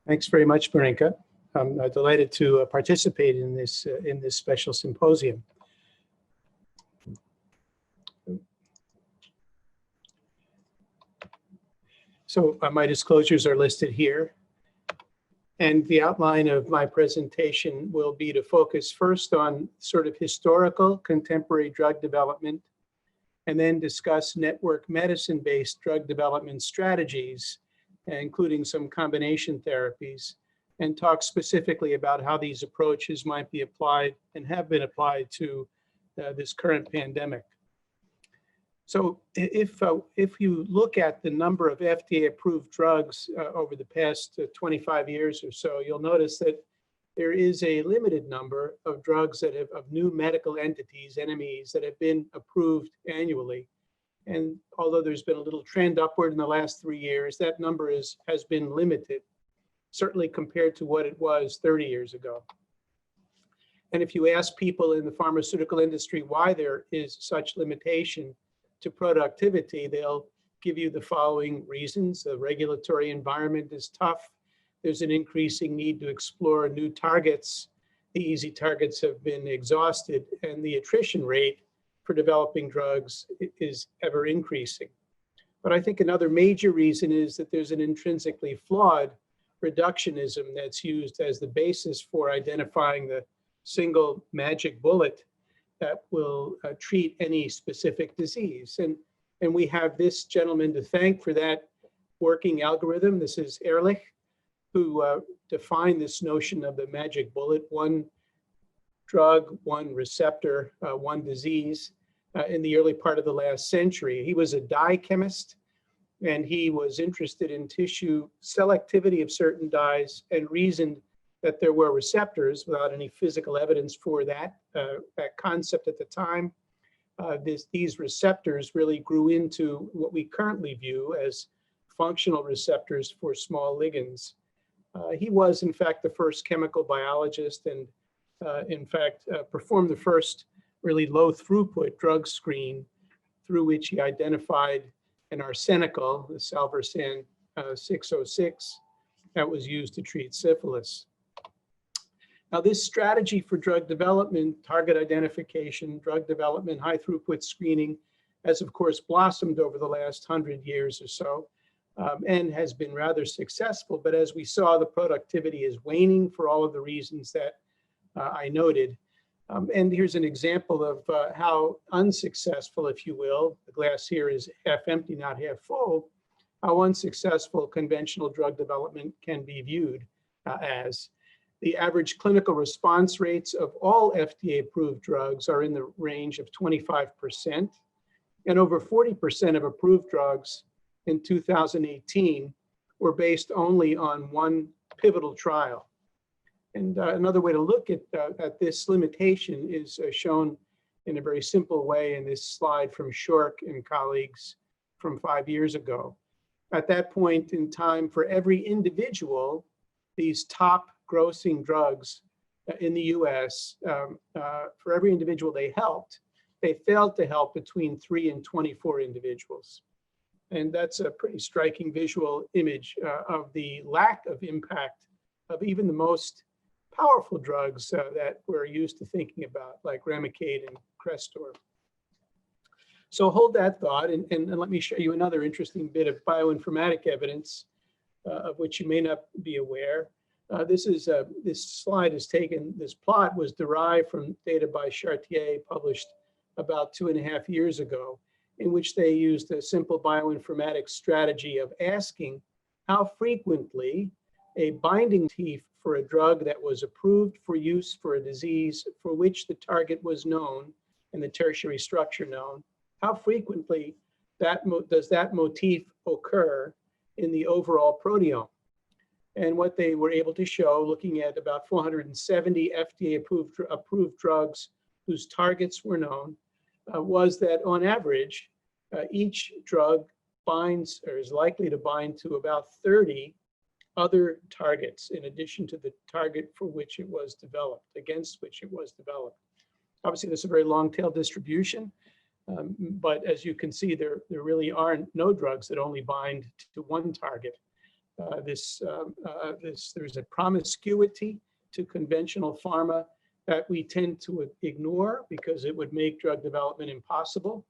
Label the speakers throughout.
Speaker 1: Thanks very much, Marinka. I'm delighted to participate in this special symposium. So my disclosures are listed here. And the outline of my presentation will be to focus first on sort of historical contemporary drug development, and then discuss network medicine-based drug development strategies, including some combination therapies, and talk specifically about how these approaches might be applied and have been applied to this current pandemic. So if you look at the number of FDA-approved drugs over the past 25 years or so, you'll notice that there is a limited number of drugs that have, of new medical entities, NMEs, that have been approved annually. And although there's been a little trend upward in the last 3 years, that number has been limited, certainly compared to what it was 30 years ago. And if you ask people in the pharmaceutical industry why there is such limitation to productivity, they'll give you the following reasons. The regulatory environment is tough. There's an increasing need to explore new targets. The easy targets have been exhausted, and the attrition rate for developing drugs is ever increasing. But I think another major reason is that there's an intrinsically flawed reductionism that's used as the basis for identifying the single magic bullet that will treat any specific disease. And we have this gentleman to thank for that working algorithm. This is Ehrlich, who defined this notion of the magic bullet: one drug, one receptor, one disease, in the early part of the last century. He was a dye chemist, and he was interested in tissue selectivity of certain dyes and reasoned that there were receptors without any physical evidence for that concept at the time. These receptors really grew into what we currently view as functional receptors for small ligands. He was, in fact, the first chemical biologist, and in fact, performed the first really low throughput drug screen through which he identified an arsenical, the salvarsan 606, that was used to treat syphilis. Now, this strategy for drug development, target identification, drug development, high throughput screening, has of course blossomed over the last 100 years or so, and has been rather successful. But as we saw, the productivity is waning for all of the reasons that I noted. And here's an example of how unsuccessful, if you will, the glass here is half empty, not half full, how unsuccessful conventional drug development can be viewed as. The average clinical response rates of all FDA-approved drugs are in the range of 25%, and over 40% of approved drugs in 2018 were based only on one pivotal trial. And another way to look at this limitation is shown in a very simple way in this slide from Shork and colleagues from 5 years ago. At that point in time, for every individual, these top grossing drugs in the US, for every individual they helped, they failed to help between 3 and 24 individuals. And that's a pretty striking visual image of the lack of impact of even the most powerful drugs that we're used to thinking about, like Remicade and Crestor. So hold that thought, and let me show you another interesting bit of bioinformatic evidence of which you may not be aware. This slide is taken, this plot was derived from data by Chartier, published about 2.5 years ago, in which they used a simple bioinformatics strategy of asking how frequently a binding motif for a drug that was approved for use for a disease for which the target was known and the tertiary structure known, how frequently does that motif occur in the overall proteome. And what they were able to show, looking at about 470 FDA-approved drugs whose targets were known, was that on average, each drug binds or is likely to bind to about 30 other targets in addition to the target for which it was developed, against which it was developed. Obviously, this is a very long tail distribution, but as you can see, there really are no drugs that only bind to one target. there's a promiscuity to conventional pharma that we tend to ignore because it would make drug development impossible.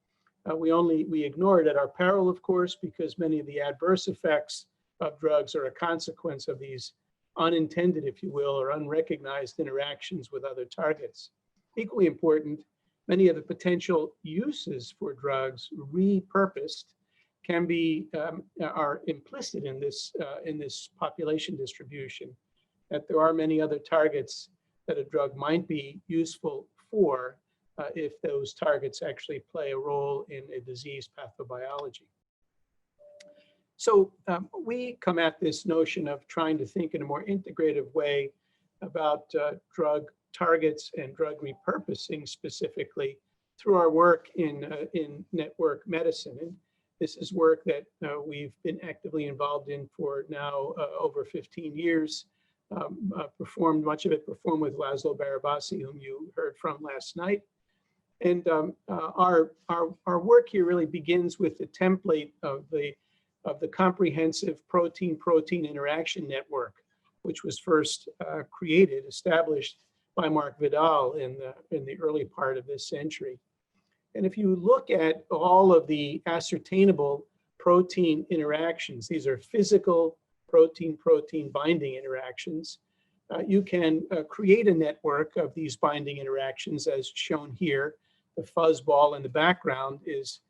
Speaker 1: We ignore it at our peril, of course, because many of the adverse effects of drugs are a consequence of these unintended, if you will, or unrecognized interactions with other targets. Equally important, many of the potential uses for drugs repurposed can be are implicit in this population distribution, that there are many other targets that a drug might be useful for if those targets actually play a role in a disease pathobiology. So we come at this notion of trying to think in a more integrative way about drug targets and drug repurposing specifically through our work in network medicine. And this is work that we've been actively involved in for now over 15 years. Much of it performed with Laszlo Barabasi, whom you heard from last night. And our work here really begins with the template of the comprehensive protein-protein interaction network, which was first established by Mark Vidal in the early part of this century. And if you look at all of the ascertainable protein interactions, these are physical protein-protein binding interactions, you can create a network of these binding interactions as shown here. The fuzz ball in the background is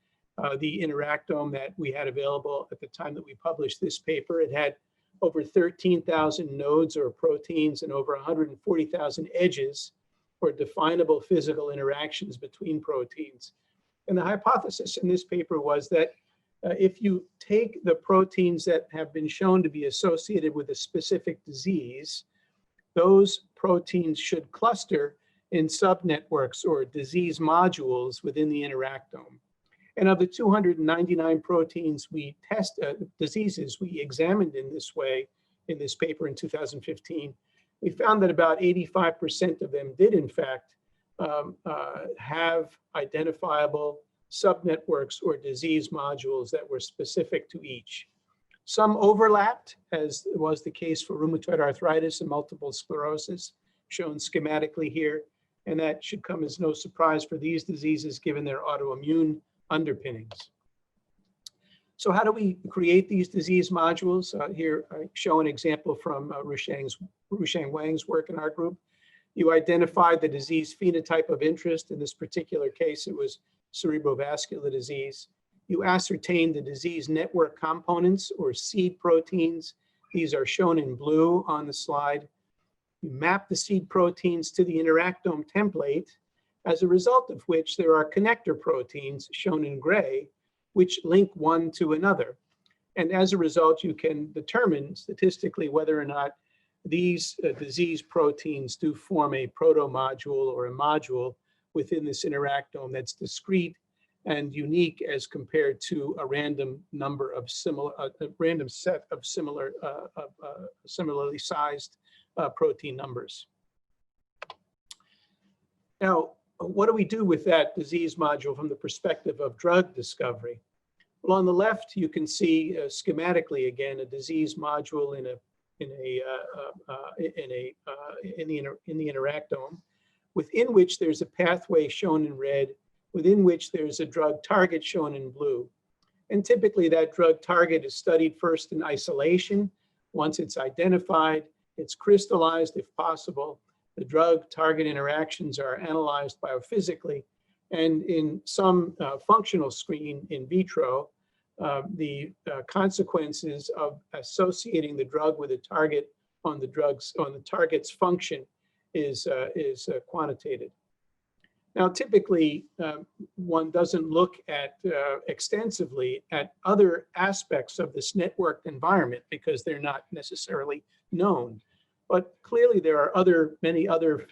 Speaker 1: the interactome that we had available at the time that we published this paper. It had over 13,000 nodes or proteins and over 140,000 edges for definable physical interactions between proteins. And the hypothesis in this paper was that if you take the proteins that have been shown to be associated with a specific disease, those proteins should cluster in subnetworks or disease modules within the interactome. And of the 299 proteins diseases we examined in this way in this paper in 2015, we found that about 85% of them did in fact have identifiable subnetworks or disease modules that were specific to each. Some overlapped, as was the case for rheumatoid arthritis and multiple sclerosis, shown schematically here, and that should come as no surprise for these diseases given their autoimmune underpinnings. So how do we create these disease modules? Here I show an example from Rusheng Wang's work in our group. You identified the disease phenotype of interest. In this particular case, it was cerebrovascular disease. You ascertained the disease network components or seed proteins. These are shown in blue on the slide. You map the seed proteins to the interactome template, as a result of which there are connector proteins shown in gray, which link one to another. And as a result, you can determine statistically whether or not these disease proteins do form a protomodule or a module within this interactome that's discrete and unique as compared to a random number of random set of similarly sized protein numbers. Now, what do we do with that disease module from the perspective of drug discovery? Well, on the left, you can see schematically again a disease module in the interactome, within which there's a pathway shown in red, within which there's a drug target shown in blue. And typically that drug target is studied first in isolation. Once it's identified, it's crystallized if possible. The drug target interactions are analyzed biophysically. And in some functional screen in vitro, the consequences of associating the drug with a target on the target's function is quantitated. Now, typically, one doesn't look at extensively at other aspects of this networked environment because they're not necessarily known. But clearly, there are many other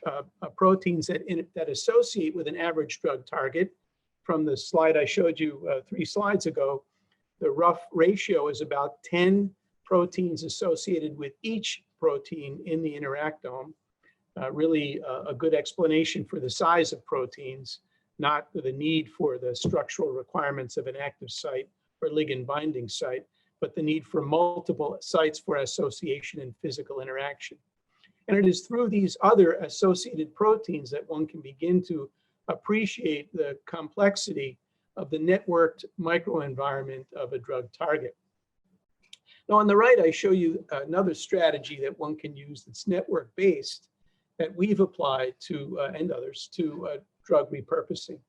Speaker 1: proteins that associate with an average drug target. From the slide I showed you 3 slides ago, the rough ratio is about 10 proteins associated with each protein in the interactome. Really a good explanation for the size of proteins, not for the need for the structural requirements of an active site or ligand binding site. but the need for multiple sites for association and physical interaction. And it is through these other associated proteins that one can begin to appreciate the complexity of the networked microenvironment of a drug target. Now, on the right, I show you another strategy that one can use that's network-based that we've applied to, and others, to drug repurposing.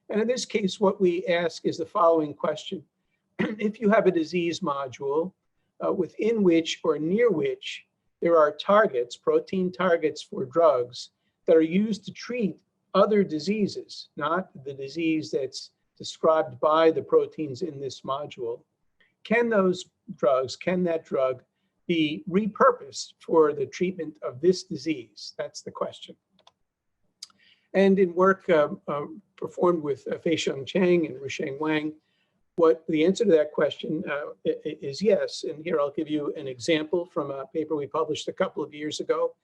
Speaker 1: And in this case, what we ask is the following question. If you have a disease module within which or near which there are targets, protein targets for drugs that are used to treat other diseases, not the disease that's described by the proteins in this module, can that drug be repurposed for the treatment of this disease? That's the question. And in work performed with Fei-Sheng Chang and Rusheng Wang, what the answer to that question is yes. And here I'll give you an example from a paper we published a couple of years ago.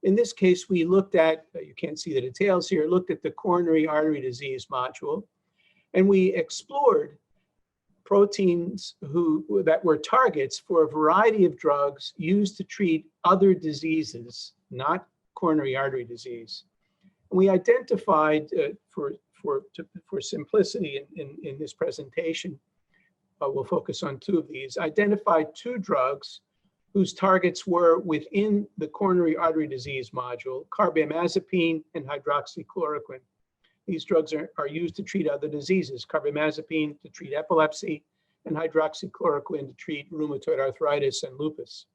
Speaker 1: In this case, we looked at, you can't see the details here, looked at the coronary artery disease module, and we explored proteins that were targets for a variety of drugs used to treat other diseases, not coronary artery disease. And we identified, for simplicity in this presentation, we'll focus on two of these, identified two drugs whose targets were within the coronary artery disease module, carbamazepine and hydroxychloroquine. These drugs are used to treat other diseases, carbamazepine to treat epilepsy and hydroxychloroquine to treat rheumatoid arthritis and lupus.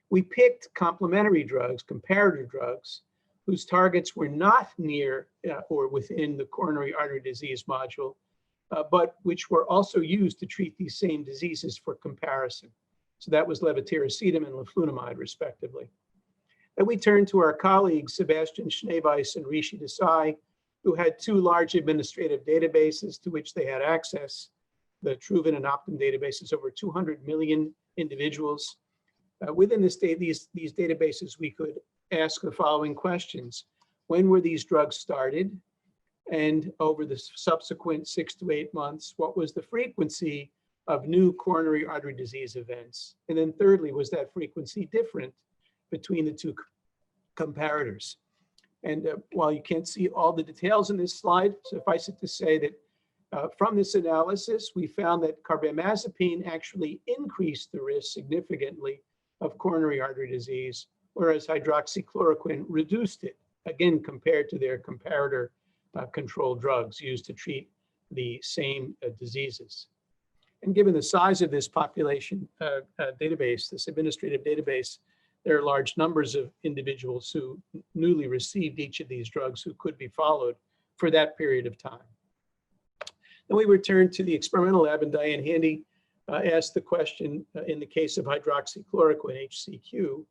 Speaker 1: We picked complementary drugs, comparator drugs, whose targets were not near or within the coronary artery disease module, but which were also used to treat these same diseases for comparison. So that was levetiracetam and leflunomide, respectively. And we turned to our colleagues, Sebastian Schneeweiss and Rishi Desai, who had two large administrative databases to which they had access, the Truven and Optum databases, over 200 million individuals. Within these databases, we could ask the following questions. When were these drugs started? And over the subsequent 6 to 8 months, what was the frequency of new coronary artery disease events? And then thirdly, was that frequency different between the two comparators? And while you can't see all the details in this slide, suffice it to say that from this analysis, we found that carbamazepine actually increased the risk significantly of coronary artery disease, whereas hydroxychloroquine reduced it, again, compared to their comparator controlled drugs used to treat the same diseases. And given the size of this population database, this administrative database, there are large numbers of individuals who newly received each of these drugs who could be followed for that period of time. Then we returned to the experimental lab, and Diane Handy asked the question in the case of hydroxychloroquine, HCQ,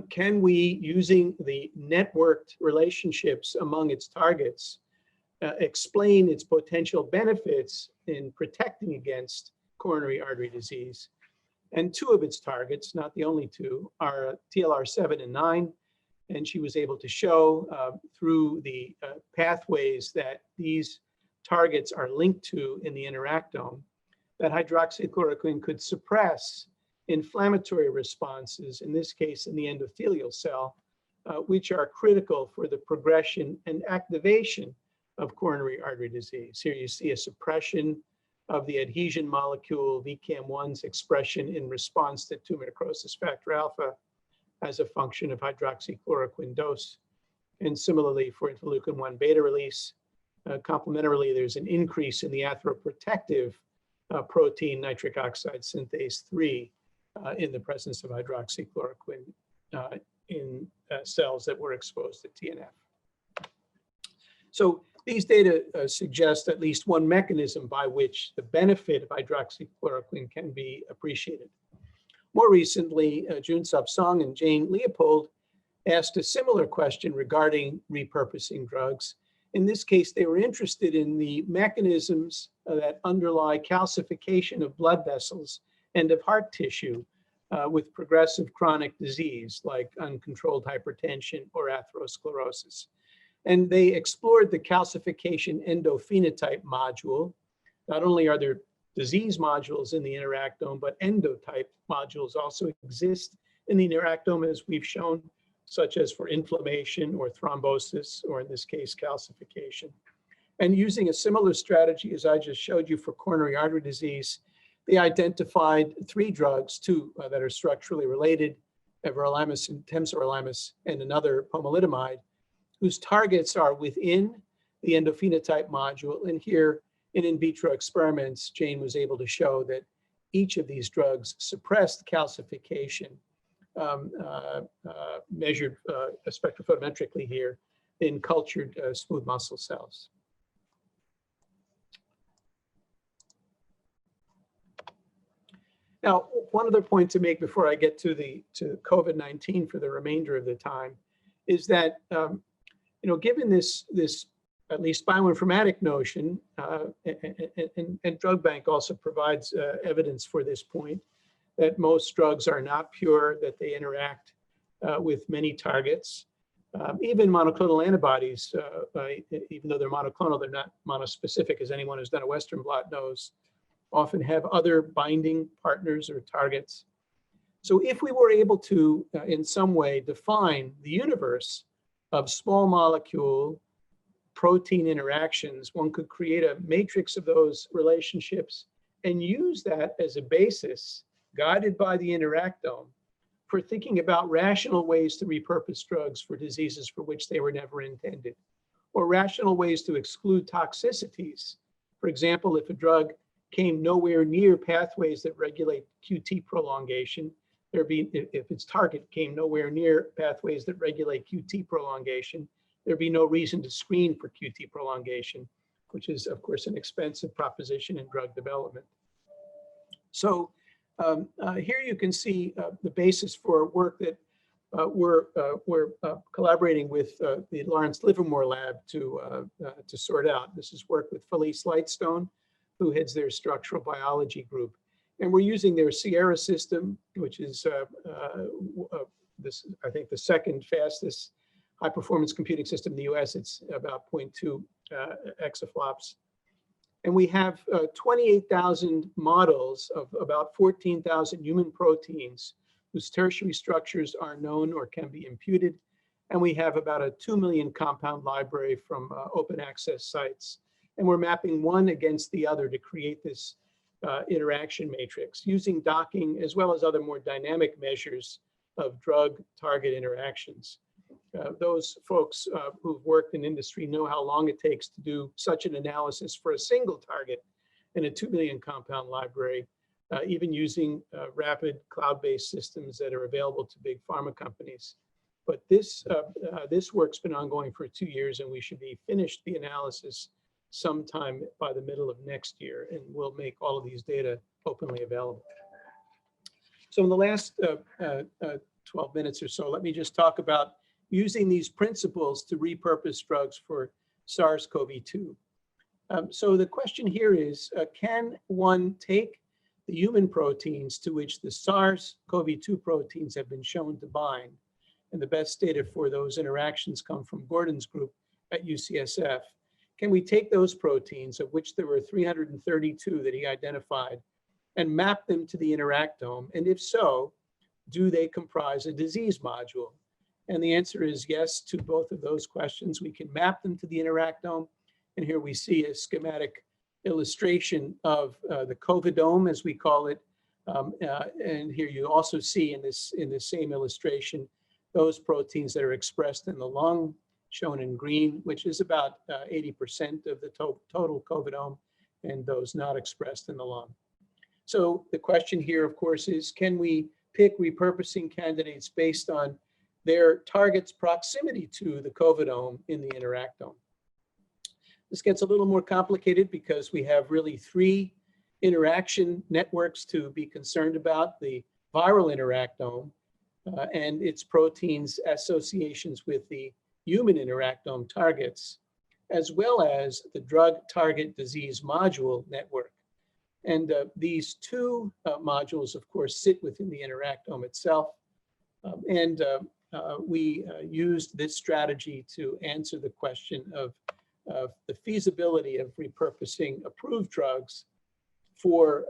Speaker 1: can we, using the networked relationships among its targets, explain its potential benefits in protecting against coronary artery disease? And two of its targets, not the only two, are TLR7 and 9. And she was able to show through the pathways that these targets are linked to in the interactome that hydroxychloroquine could suppress inflammatory responses, in this case in the endothelial cell, which are critical for the progression and activation of coronary artery disease. Here you see a suppression of the adhesion molecule VCAM1's expression in response to tumor necrosis factor alpha as a function of hydroxychloroquine dose. And similarly for interleukin-1 beta release, complementarily, there's an increase in the atheroprotective protein nitric oxide synthase 3 in the presence of hydroxychloroquine in cells that were exposed to TNF. So these data suggest at least one mechanism by which the benefit of hydroxychloroquine can be appreciated. More recently, Jun-Sup Song and Jane Leopold asked a similar question regarding repurposing drugs. In this case, they were interested in the mechanisms that underlie calcification of blood vessels and of heart tissue with progressive chronic disease like uncontrolled hypertension or atherosclerosis. And they explored the calcification endophenotype module. Not only are there disease modules in the interactome, but endotype modules also exist in the interactome, as we've shown, such as for inflammation or thrombosis, or in this case, calcification. And using a similar strategy as I just showed you for coronary artery disease, they identified 3 drugs, 2 that are structurally related, everolimus and temsirolimus, and another pomalidomide, whose targets are within the endophenotype module. And here in vitro experiments, Jane was able to show that each of these drugs suppressed calcification, measured spectrophotometrically here in cultured smooth muscle cells. Now, one other point to make before I get to COVID-19 for the remainder of the time is that, given this at least bioinformatic notion, and Drug Bank also provides evidence for this point, that most drugs are not pure, that they interact with many targets. Even monoclonal antibodies, even though they're monoclonal, they're not monospecific, as anyone who's done a Western blot knows, often have other binding partners or targets. So if we were able to, in some way, define the universe of small molecule protein interactions, one could create a matrix of those relationships and use that as a basis, guided by the interactome, for thinking about rational ways to repurpose drugs for diseases for which they were never intended, or rational ways to exclude toxicities. For example, if a drug came nowhere near pathways that regulate QT prolongation, if its target came nowhere near pathways that regulate QT prolongation, there'd be no reason to screen for QT prolongation, which is, of course, an expensive proposition in drug development. So here you can see the basis for work that we're collaborating with the Lawrence Livermore Lab to sort out. This is work with Felice Lightstone, who heads their structural biology group. And we're using their Sierra system, which is I think the second fastest high performance computing system in the US. It's about 0.2 exaflops. And we have 28,000 models of about 14,000 human proteins whose tertiary structures are known or can be imputed. And we have about a 2 million compound library from open access sites. And we're mapping one against the other to create this interaction matrix using docking as well as other more dynamic measures of drug target interactions. Those folks who've worked in industry know how long it takes to do such an analysis for a single target in a 2 million compound library, even using rapid cloud-based systems that are available to big pharma companies. But this work's been ongoing for 2 years, and we should be finished the analysis sometime by the middle of next year, and we'll make all of these data openly available. So in the last 12 minutes or so, let me just talk about using these principles to repurpose drugs for SARS-CoV-2. So the question here is, can one take the human proteins to which the SARS-CoV-2 proteins have been shown to bind? And the best data for those interactions come from Gordon's group at UCSF. Can we take those proteins, of which there were 332 that he identified, and map them to the interactome? And if so, do they comprise a disease module? And the answer is yes to both of those questions. We can map them to the interactome. And here we see a schematic illustration of the covidome, as we call it. And here you also see in this same illustration, those proteins that are expressed in the lung, shown in green, which is about 80% of the total covidome, and those not expressed in the lung. So the question here, of course, is can we pick repurposing candidates based on their target's proximity to the covidome in the interactome? This gets a little more complicated because we have really 3 interaction networks to be concerned about: the viral interactome and its proteins associations with the human interactome targets, as well as the drug target disease module network. And these 2 modules, of course, sit within the interactome itself. We used this strategy to answer the question of the feasibility of repurposing approved drugs for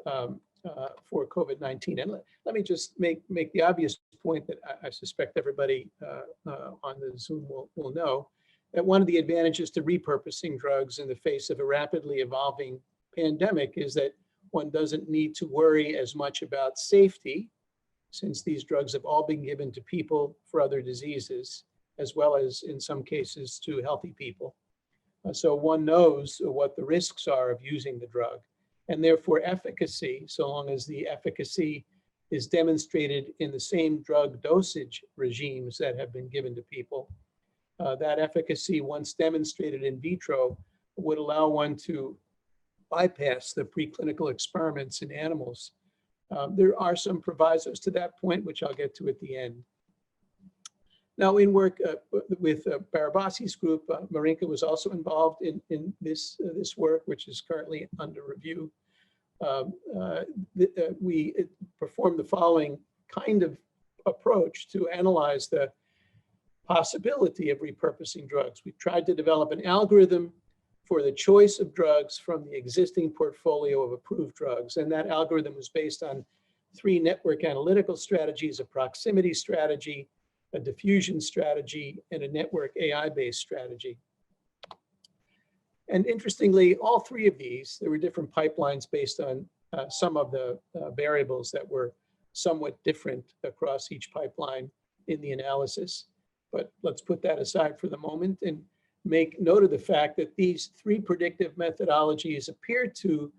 Speaker 1: COVID-19. And let me just make the obvious point that I suspect everybody on the Zoom will know, that one of the advantages to repurposing drugs in the face of a rapidly evolving pandemic is that one doesn't need to worry as much about safety, since these drugs have all been given to people for other diseases, as well as in some cases to healthy people. So one knows what the risks are of using the drug, and therefore efficacy, so long as the efficacy is demonstrated in the same drug dosage regimes that have been given to people. That efficacy, once demonstrated in vitro, would allow one to bypass the preclinical experiments in animals. There are some provisos to that point, which I'll get to at the end. Now, in work with Barabasi's group, Marinka was also involved in this work, which is currently under review. We performed the following kind of approach to analyze the possibility of repurposing drugs. We tried to develop an algorithm for the choice of drugs from the existing portfolio of approved drugs. And that algorithm was based on 3 network analytical strategies: a proximity strategy, a diffusion strategy, and a network AI-based strategy. And interestingly, all 3 of these, there were different pipelines based on some of the variables that were somewhat different across each pipeline in the analysis. But let's put that aside for the moment and make note of the fact that these 3 predictive methodologies appear to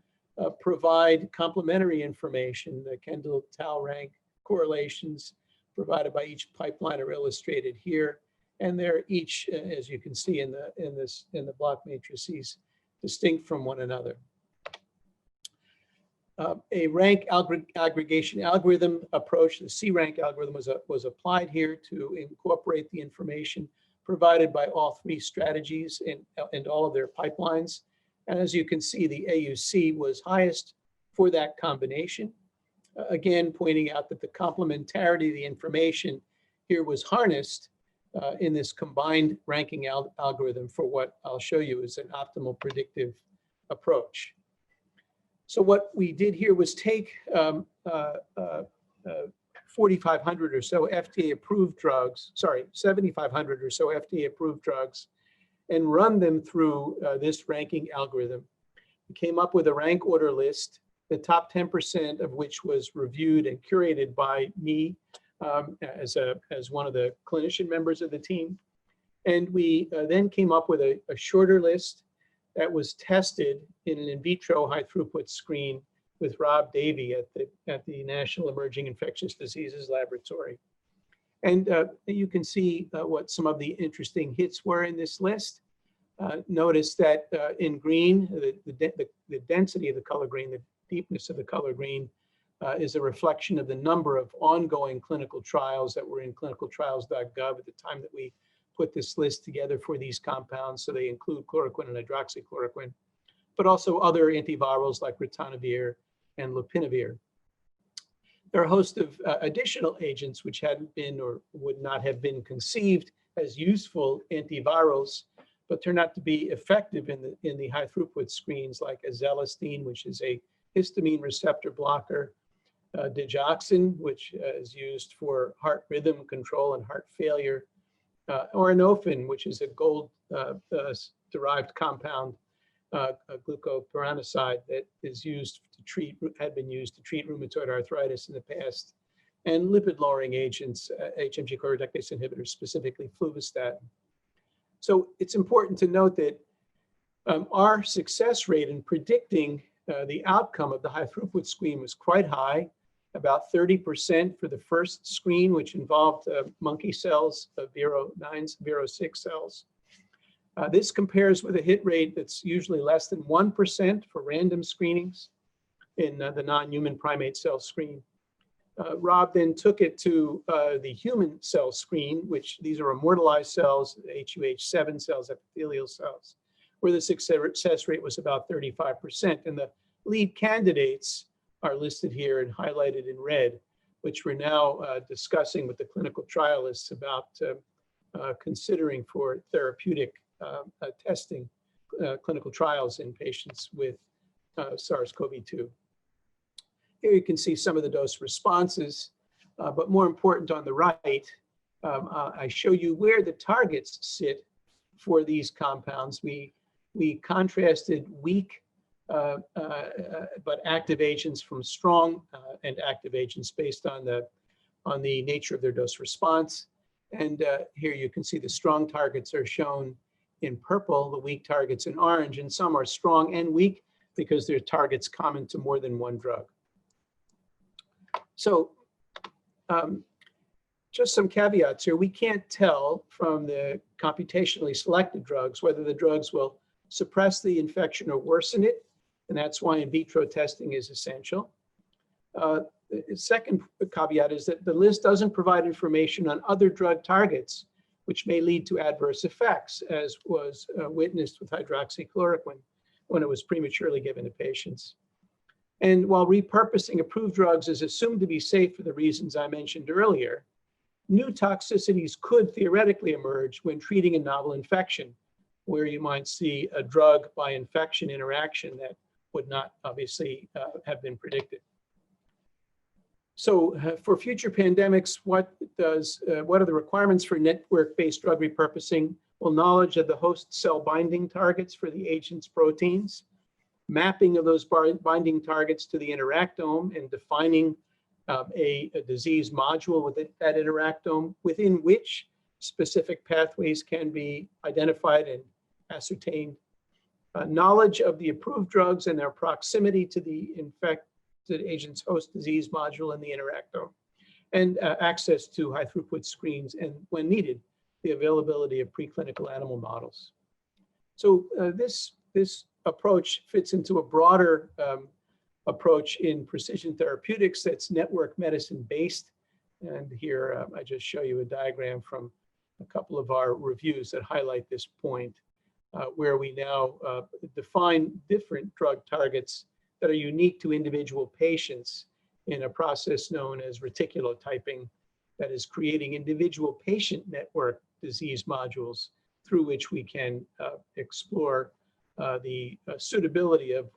Speaker 1: provide complementary information. The Kendall-Tau rank correlations provided by each pipeline are illustrated here, and they're each, as you can see in the block matrices, distinct from one another. A rank aggregation algorithm approach, the C-rank algorithm, was applied here to incorporate the information provided by all 3 strategies and all of their pipelines. And as you can see, the AUC was highest for that combination. Again, pointing out that the complementarity of the information here was harnessed in this combined ranking algorithm for what I'll show you is an optimal predictive approach. So what we did here was take 4,500 or so FDA-approved drugs, 7,500 or so FDA-approved drugs, and run them through this ranking algorithm. We came up with a rank order list, the top 10% of which was reviewed and curated by me as one of the clinician members of the team. And we then came up with a shorter list that was tested in an in vitro high throughput screen with Rob Davey at the National Emerging Infectious Diseases Laboratory. And you can see what some of the interesting hits were in this list. Notice that in green, the density of the color green, the deepness of the color green is a reflection of the number of ongoing clinical trials that were in clinicaltrials.gov at the time that we put this list together for these compounds. So they include chloroquine and hydroxychloroquine, but also other antivirals like ritonavir and lopinavir. There are a host of additional agents which hadn't been or would not have been conceived as useful antivirals, but turned out to be effective in the high throughput screens, like azelastine, which is a histamine receptor blocker, digoxin, which is used for heart rhythm control and heart failure, orinophine, which is a gold-derived compound, a glucopyranoside that is used to treat, had been used to treat rheumatoid arthritis in the past, and lipid-lowering agents, HMG chlororeductase inhibitors, specifically fluvastatin. So it's important to note that our success rate in predicting the outcome of the high throughput screen was quite high, about 30% for the first screen, which involved monkey cells, Vero9s, Vero6 cells. This compares with a hit rate that's usually less than 1% for random screenings in the non-human primate cell screen. Rob then took it to the human cell screen, which these are immortalized cells, HUH7 cells, epithelial cells, where the success rate was about 35%. And the lead candidates are listed here and highlighted in red, which we're now discussing with the clinical trialists about considering for therapeutic testing, clinical trials in patients with SARS-CoV-2. here you can see some of the dose responses, but more important on the right, I show you where the targets sit for these compounds. We contrasted weak but active agents from strong and active agents based on the nature of their dose response. And here you can see the strong targets are shown in purple, the weak targets in orange, and some are strong and weak because they're targets common to more than one drug. So just some caveats here. We can't tell from the computationally selected drugs whether the drugs will suppress the infection or worsen it, and that's why in vitro testing is essential. The second caveat is that the list doesn't provide information on other drug targets which may lead to adverse effects, as was witnessed with hydroxychloroquine when it was prematurely given to patients. And while repurposing approved drugs is assumed to be safe for the reasons I mentioned earlier, new toxicities could theoretically emerge when treating a novel infection, where you might see a drug by infection interaction that would not obviously have been predicted. So for future pandemics, what are the requirements for network-based drug repurposing? Well, knowledge of the host cell binding targets for the agent's proteins, mapping of those binding targets to the interactome, and defining a disease module with that interactome within which specific pathways can be identified and ascertained. Knowledge of the approved drugs and their proximity to the infected agent's host disease module in the interactome, and access to high throughput screens, and when needed, the availability of preclinical animal models. So this approach fits into a broader approach in precision therapeutics that's network medicine based. And here I just show you a diagram from a couple of our reviews that highlight this point, where we now define different drug targets that are unique to individual patients in a process known as reticulotyping, that is creating individual patient network disease modules through which we can explore the suitability of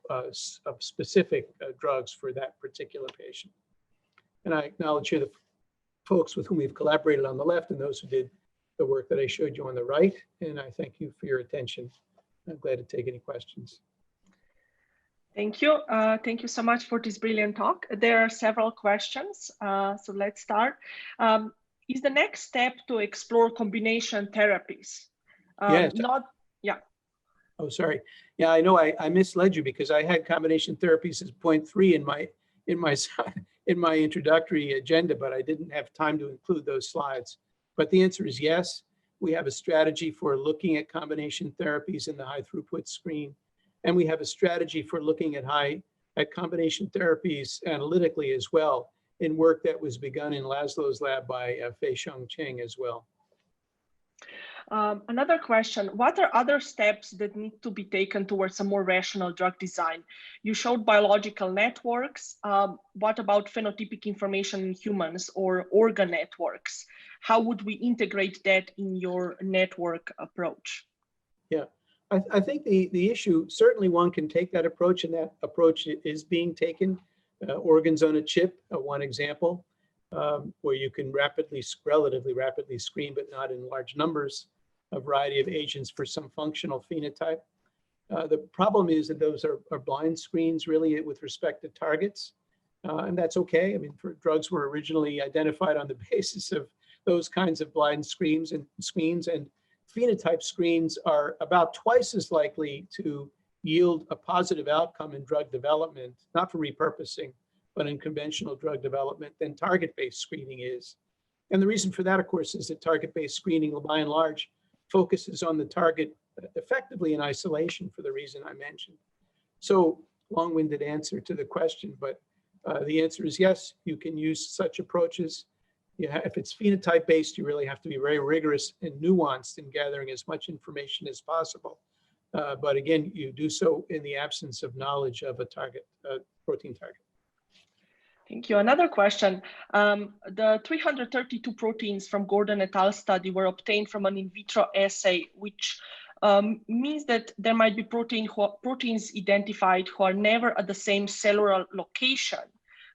Speaker 1: specific drugs for that particular patient. And I acknowledge here the folks with whom we've collaborated on the left and those who did the work that I showed you on the right. And I thank you for your attention. I'm glad to take any questions.
Speaker 2: Thank you. Thank you so much for this brilliant talk. There are several questions, so let's start. Is the next step to explore combination therapies?
Speaker 1: Yes.
Speaker 2: Yeah.
Speaker 1: Oh, sorry. Yeah, I know I misled you because I had combination therapies as point 3 in my introductory agenda, but I didn't have time to include those slides. But the answer is yes. We have a strategy for looking at combination therapies in the high throughput screen. And we have a strategy for looking at combination therapies analytically as well, in work that was begun in Laszlo's lab by Fei-Sheng Cheng as well.
Speaker 2: Another question, what are other steps that need to be taken towards a more rational drug design? You showed biological networks. What about phenotypic information in humans or organ networks? How would we integrate that in your network approach?
Speaker 1: Yeah. I think the issue, certainly one can take that approach, and that approach is being taken. Organs on a chip, one example, where you can relatively rapidly screen, but not in large numbers, a variety of agents for some functional phenotype. The problem is that those are blind screens really with respect to targets, and that's okay. I mean, drugs were originally identified on the basis of those kinds of blind screens and phenotype screens are about twice as likely to yield a positive outcome in drug development, not for repurposing, but in conventional drug development than target-based screening is. And the reason for that, of course, is that target-based screening, by and large, focuses on the target effectively in isolation for the reason I mentioned. So long-winded answer to the question, but the answer is yes, you can use such approaches. If it's phenotype based, you really have to be very rigorous and nuanced in gathering as much information as possible. But again, you do so in the absence of knowledge of a target, protein target.
Speaker 2: Thank you. Another question. The 332 proteins from Gordon et al. Study were obtained from an in vitro assay, which means that there might be proteins identified who are never at the same cellular location.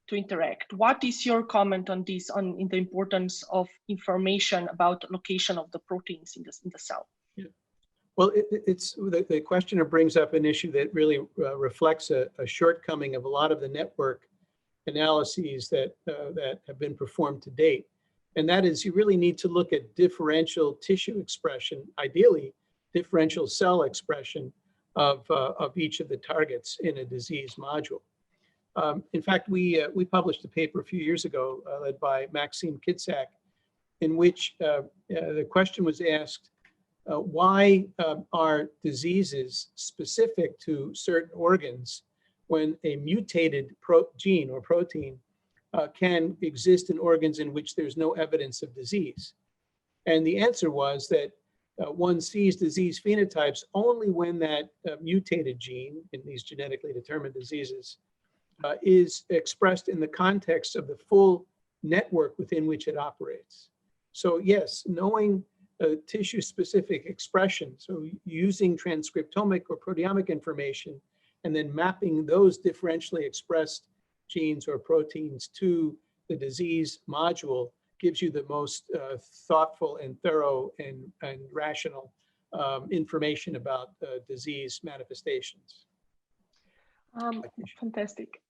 Speaker 2: to interact. What is your comment on this, in the importance of information about location of the proteins in the cell?
Speaker 1: Yeah. Well, it's the questioner brings up an issue that really reflects a shortcoming of a lot of the network analyses that have been performed to date. And that is, you really need to look at differential tissue expression, ideally differential cell expression of each of the targets in a disease module. In fact, we published a paper a few years ago led by Maxime Kitsak, in which the question was asked, why are diseases specific to certain organs when a mutated gene or protein can exist in organs in which there's no evidence of disease? And the answer was that one sees disease phenotypes only when that mutated gene in these genetically determined diseases is expressed in the context of the full network within which it operates. So yes, knowing tissue-specific expression, so using transcriptomic or proteomic information, and then mapping those differentially expressed genes or proteins to the disease module gives you the most thoughtful and thorough and rational information about disease manifestations.
Speaker 2: Fantastic.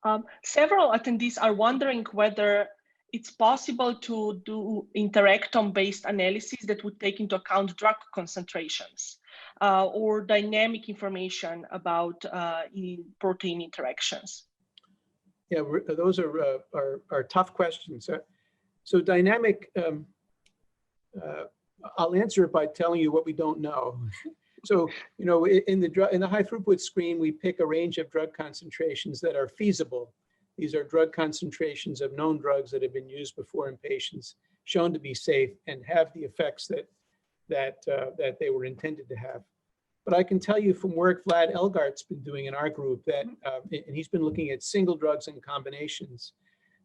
Speaker 2: Several attendees are wondering whether it's possible to do interactome-based analysis that would take into account drug concentrations or dynamic information about protein interactions.
Speaker 1: Yeah, those are tough questions. So dynamic, I'll answer it by telling you what we don't know. So, in the high throughput screen, we pick a range of drug concentrations that are feasible. These are drug concentrations of known drugs that have been used before in patients, shown to be safe and have the effects that they were intended to have. But I can tell you from work Vlad Elgart's been doing in our group that, and he's been looking at single drugs and combinations,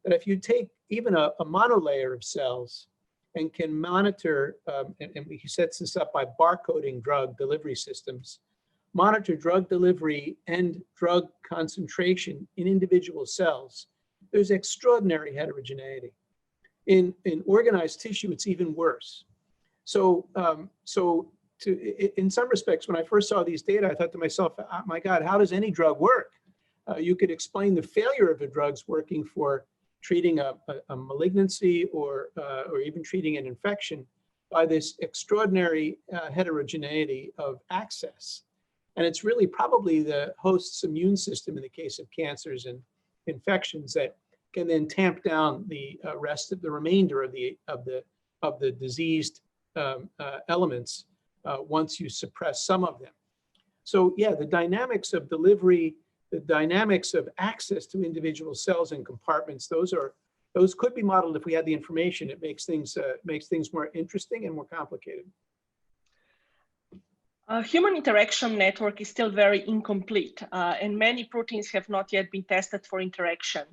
Speaker 1: that if you take even a monolayer of cells and can monitor, and he sets this up by barcoding drug delivery systems, monitor drug delivery and drug concentration in individual cells, there's extraordinary heterogeneity. In organized tissue, it's even worse. So, in some respects, when I first saw these data, I thought to myself, oh my God, how does any drug work? You could explain the failure of a drug's working for treating a malignancy or even treating an infection by this extraordinary heterogeneity of access. And it's really probably the host's immune system in the case of cancers and infections that can then tamp down the remainder of the diseased elements once you suppress some of them. So yeah, the dynamics of delivery, the dynamics of access to individual cells and compartments, those could be modeled if we had the information. It makes things more interesting and more complicated.
Speaker 2: Human interaction network is still very incomplete, and many proteins have not yet been tested for interaction.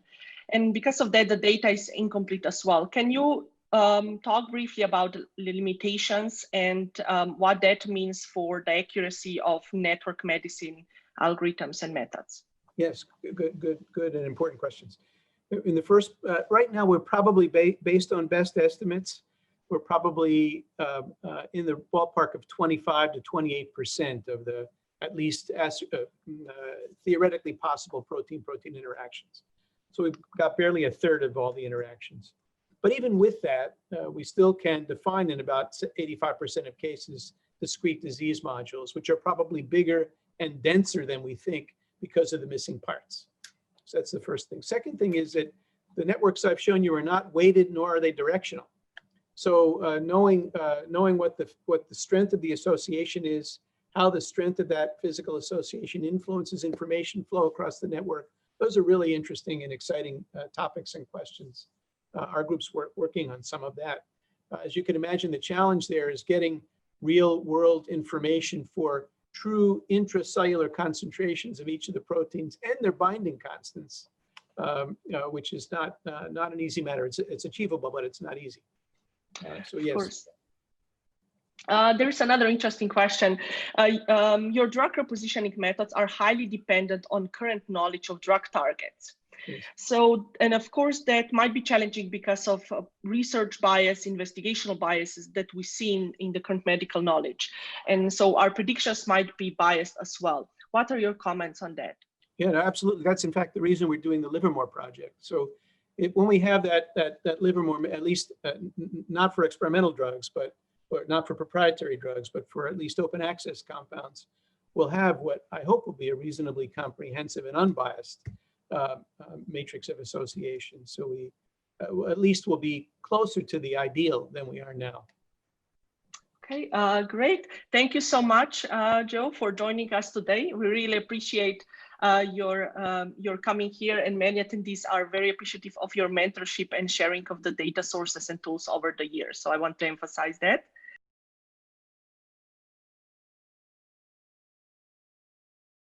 Speaker 2: And because of that, the data is incomplete as well. Can you talk briefly about the limitations and what that means for the accuracy of network medicine algorithms and methods?
Speaker 1: Yes, good and important questions. In the first, right now we're probably based on best estimates, we're probably in the ballpark of 25 to 28% of the at least theoretically possible protein-protein interactions. So we've got barely a third of all the interactions. But even with that, we still can define in about 85% of cases discrete disease modules, which are probably bigger and denser than we think because of the missing parts. So that's the first thing. Second thing is that the networks I've shown you are not weighted, nor are they directional. So knowing what the strength of the association is, how the strength of that physical association influences information flow across the network, those are really interesting and exciting topics and questions. Our group's working on some of that. As you can imagine, the challenge there is getting real world information for true intracellular concentrations of each of the proteins and their binding constants, which is not an easy matter. It's achievable, but it's not easy. So yes. Of course.
Speaker 2: There's another interesting question. Your drug repositioning methods are highly dependent on current knowledge of drug targets.
Speaker 1: Yes.
Speaker 2: So, and of course, that might be challenging because of research bias, investigational biases that we see in the current medical knowledge. And so our predictions might be biased as well. What are your comments on that?
Speaker 1: Yeah, no, absolutely. That's in fact the reason we're doing the Livermore project. So when we have that Livermore, at least not for experimental drugs, or not for proprietary drugs, but for at least open access compounds, we'll have what I hope will be a reasonably comprehensive and unbiased matrix of association. So we at least will be closer to the ideal than we are now.
Speaker 2: Okay, great. Thank you so much, Joe, for joining us today. We really appreciate your coming here, and many attendees are very appreciative of your mentorship and sharing of the data sources and tools over the years. So I want to emphasize that.